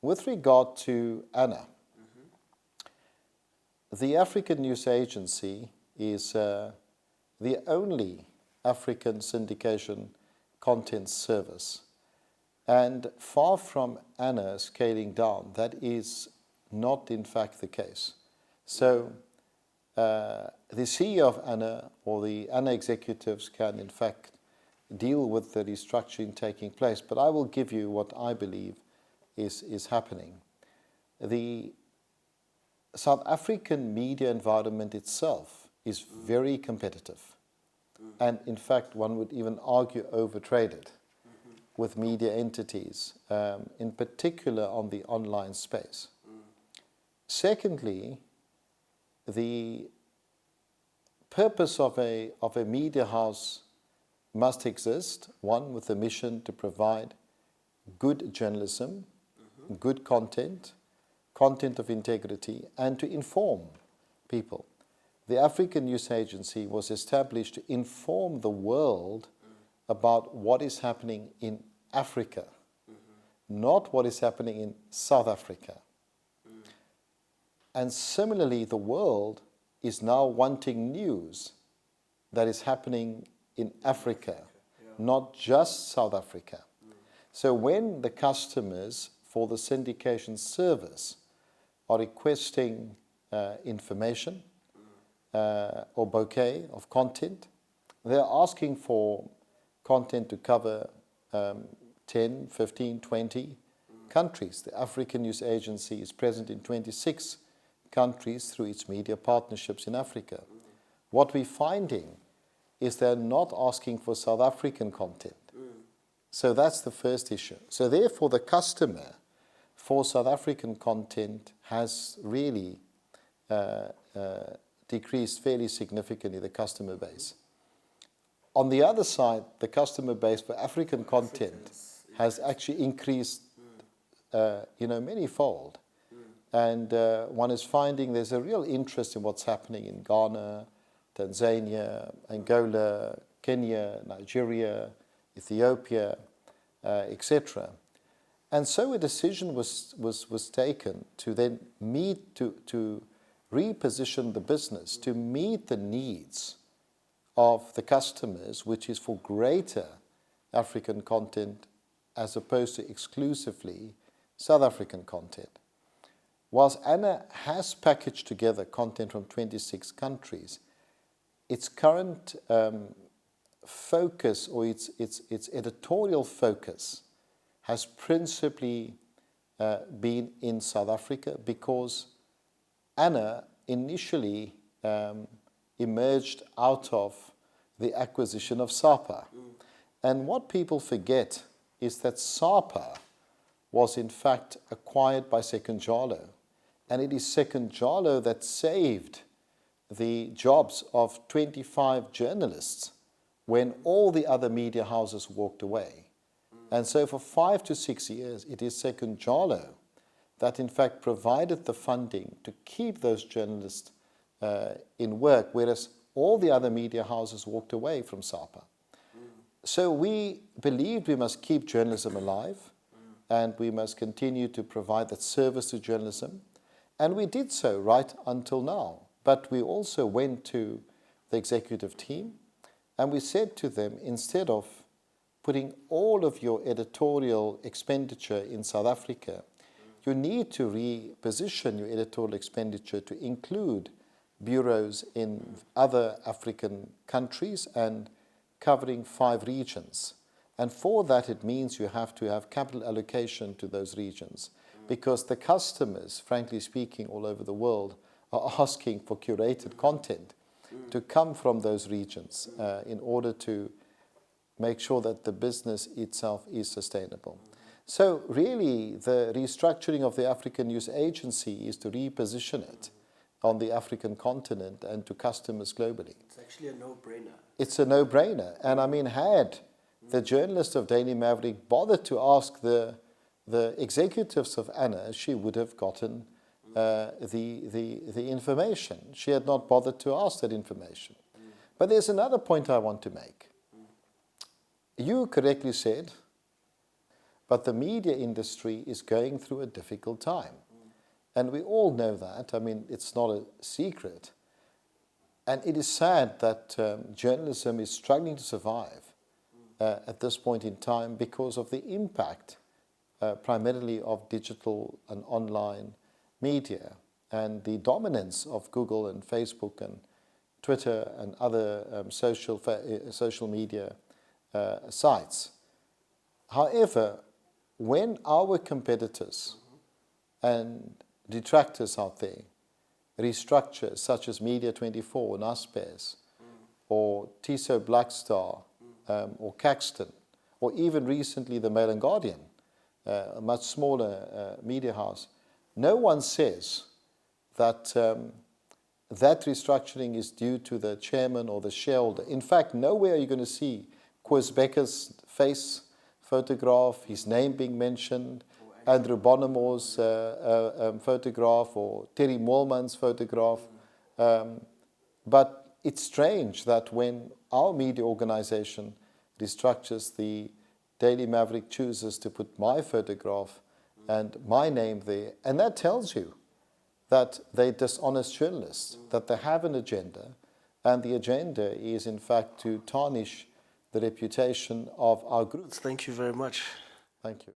with regard to ANA, the African News Agency is the only African syndication content service. And far from ANA scaling down, that is not in fact the case. So the CEO of ANA or the ANA executives can in fact deal with the restructuring taking place. But I will give you what I believe is happening. The South African media environment itself is very competitive. And in fact, one would even argue overtraded with media entities, in particular on the online space. Secondly, the purpose of a media house must exist, one with a mission to provide good journalism, good content of integrity, and to inform people. The African News Agency was established to inform the world about what is happening in Africa, not what is happening in South Africa. And similarly, the world is now wanting news that is happening in Africa, not just South Africa. So when the customers for the syndication service are requesting information or bouquet of content, they're asking for content to cover 10, 15, 20 countries. The African News Agency is present in 26 countries through its media partnerships in Africa. What we're finding is they're not asking for South African content. So that's the first issue. So therefore, the customer for South African content has really decreased fairly significantly, the customer base. On the other side, the customer base for African content has actually increased, many-fold. And one is finding there's a real interest in what's happening in Ghana, Tanzania, Angola, Kenya, Nigeria, Ethiopia, etc. And so a decision was taken to then to reposition the business to meet the needs of the customers, which is for greater African content as opposed to exclusively South African content. Whilst ANA has packaged together content from 26 countries, its current focus or its editorial focus has principally been in South Africa because ANA initially emerged out of the acquisition of SAPA. And what people forget is that SAPA was in fact acquired by Sekunjalo. And it is Sekunjalo that saved the jobs of 25 journalists when all the other media houses walked away. And so for 5 to 6 years, it is Sekunjalo that in fact provided the funding to keep those journalists in work, whereas all the other media houses walked away from SAPA. So we believed we must keep journalism alive and we must continue to provide that service to journalism. And we did so right until now. But we also went to the executive team and we said to them, instead of putting all of your editorial expenditure in South Africa, you need to reposition your editorial expenditure to include bureaus in other African countries and covering 5 regions. And for that, it means you have to have capital allocation to those regions because the customers, frankly speaking, all over the world are asking for curated content to come from those regions in order to make sure that the business itself is sustainable. So really, the restructuring of the African News Agency is to reposition it on the African continent and to customers globally. It's actually a no-brainer. It's a no-brainer. And I mean, had the journalist of Daily Maverick bothered to ask the executives of ANA, she would have gotten the information. She had not bothered to ask that information. But there's another point I want to make. You correctly said, But the media industry is going through a difficult time. And we all know that. I mean, it's not a secret. And it is sad that journalism is struggling to survive at this point in time because of the impact primarily of digital and online media and the dominance of Google and Facebook and Twitter and other social media sites. However, when our competitors and detractors out there restructure, such as Media24 and Naspers, or TISO Blackstar, or Caxton, or even recently the Mail and Guardian, a much smaller media house, no one says that that restructuring is due to the chairman or the shareholder. In fact, nowhere are you going to see Koos Becker's face photograph, his name being mentioned, Andrew Bonamore's photograph, or Terry Mollman's photograph. But it's strange that when our media organization restructures, the Daily Maverick chooses to put my photograph and my name there, and that tells you that they're dishonest journalists, that they have an agenda, and the agenda is in fact to tarnish the reputation of our group. Thank you very much. Thank you.